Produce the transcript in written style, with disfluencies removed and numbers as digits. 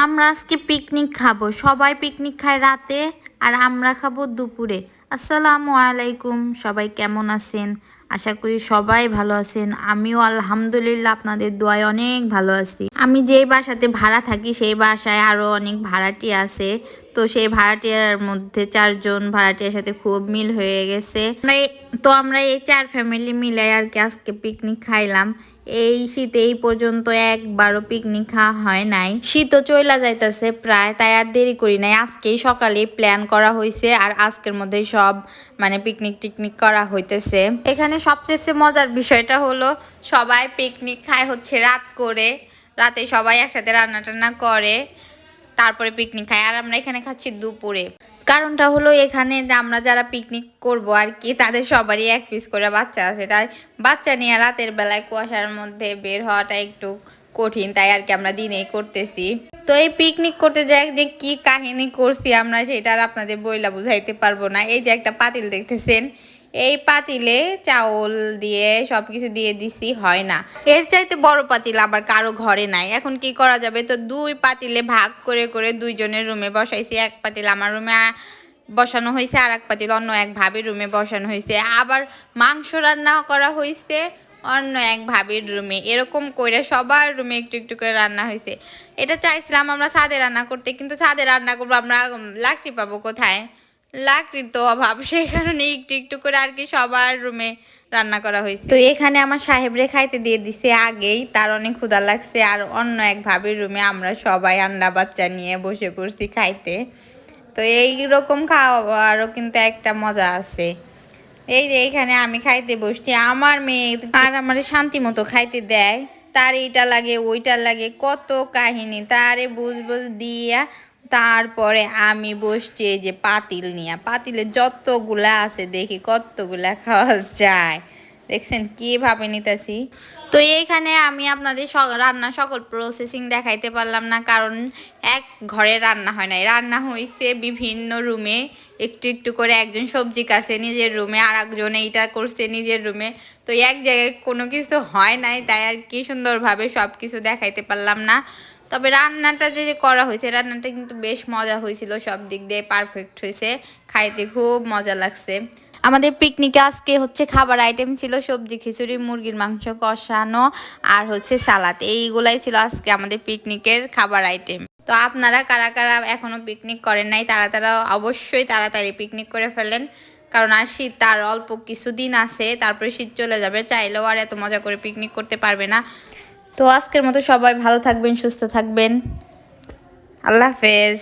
আমরা আজকে পিকনিক খাবো। সবাই পিকনিক খায় রাতে আর আমরা খাবো দুপুরে। আসসালামু আলাইকুম, সবাই কেমন আছেন? আশা করি সবাই ভালো আছেন। আমিও আলহামদুলিল্লাহ আপনাদের দোয়ায় অনেক ভালো আছি। আমি যেই বাসাতে ভাড়া থাকি সেই বাসায় আরো অনেক ভাড়াটি আছে। তো সেই ভাড়াটিয়ার মধ্যে 4 জন ভাড়াটিয়ার সাথে খুব মিল হয়ে গেছে। আমরা এই 4 ফ্যামিলি মিলে আর কি আজকে পিকনিক খাইলাম। এই শীতে এই পর্যন্ত একবারও পিকনিক খাওয়া হয় নাই। শীতও চইলা যাইতেছে প্রায়, তাই আর দেরি করি নাই। আজকেই সকালে প্ল্যান করা হয়েছে আর আজকের মধ্যেই সব পিকনিক টিকনিক করা হইতেছে। এখানে সবচেয়ে মজার বিষয়টা হলো সবাই পিকনিক খায় হচ্ছে রাত করে। রাতে সবাই একসাথে রান্না টান্না করে তারপরে পিকনিক খাই, আর আমরা এখানে খাচ্ছি দুপুরে। কারণটা হলো এখানে আমরা যারা পিকনিক করব আর কি তাদের সবারই 1 পিস করে বাচ্চা আছে, তাই বাচ্চা নিয়ে রাতের বেলায় কুয়াশার মধ্যে বের হওয়াটা একটু কঠিন, তাই আর কি আমরা দিনেই করতেছি। তো এই পিকনিক করতে যাই যে কি কাহিনী করছি আমরা সেটা আর আপনাদের বইলা বুঝাইতে পারবো না। এই যে একটা পাতিল দেখতেছেন, এই পাতিলে চাউল দিয়ে সবকিছু দিয়ে দিছি, হয় না। এর চাইতে বড় পাতিল আবার কারো ঘরে নাই। এখন কি করা যাবে, তো 2 পাতিলে ভাগ করে করে 2 জনের রুমে বসাইছি। এক পাতিল আমার রুমে বসানো হয়েছে আর এক পাতিল অন্য এক ভাবির রুমে বসানো হয়েছে। আবার মাংস রান্না করা হয়েছে অন্য এক ভাবির রুমে। এরকম করে সবার রুমে একটু একটু করে রান্না হয়েছে। এটা চাইছিলাম আমরা ছাদে রান্না করতে, কিন্তু ছাদে রান্না করবো আমরা লাকড়ি পাবো কোথায়? লাকড়ির তো অভাব, সেই কারণে একটু একটু করে আর কি সবার রুমে রান্না করা হয়েছে। তো এখানে আমার সাহেবরে খাইতে দিয়ে দিছে আগেই, তার অনেক ক্ষুধা লাগছে। আর অন্য এক ভাবির রুমে আমরা সবাই আন্ডা বাচ্চা নিয়ে বসে পড়ছি খাইতে। তো এইরকম খাওয়ারও কিন্তু একটা মজা আছে। এই যে এইখানে আমি খাইতে বসছি, আমার মেয়ে আর আমার শান্তি মতো খাইতে দেয়। তার এইটা লাগে ওইটা লাগে কত কাহিনী, তারে বুঝ বুঝ দিয়া তারপরে আমি বসছি এই যে পাতিল নিয়ে। পাতিলে যতগুলা আছে দেখি কতগুলা খাওয়া যায়। দেখছেন কিভাবে নিতেছি। তো এইখানে আমি আপনাদের রান্না সকল প্রসেসিং দেখাইতে পারলাম না, কারণ এক ঘরে রান্না হয় নাই, রান্না হয়েছে বিভিন্ন রুমে। একটু একটু করে একজন সবজি কাটছে নিজের রুমে, আর একজন এইটা করছে নিজের রুমে। তো এক জায়গায় কোনো কিছু হয় নাই, তাই আর কি সুন্দরভাবে সব কিছু দেখাইতে পারলাম না। তবে রান্নাটা যে করা হয়েছে রান্নাটা কিন্তু বেশ মজা হয়েছিল, সব দিক দিয়ে পারফেক্ট হয়েছে, খাইতে খুব মজা লাগছে। আমাদের পিকনিকে আজকে হচ্ছে খাবার আইটেম ছিল সবজি খিচুড়ি, মুরগির মাংস কষানো আর হচ্ছে সালাদ। এইগুলাই ছিল আজকে আমাদের পিকনিকের খাবার আইটেম। তো আপনারা কারা কারা এখনো পিকনিক করেন নাই তারা অবশ্যই তাড়াতাড়ি পিকনিক করে ফেলেন, কারণ আর শীত আর অল্প কিছুদিন আছে, তারপরে শীত চলে যাবে, চাইলেও আর এত মজা করে পিকনিক করতে পারবে না। তো আজকের মতো সবাই ভালো থাকবেন, সুস্থ থাকবেন। আল্লাহ হাফেজ।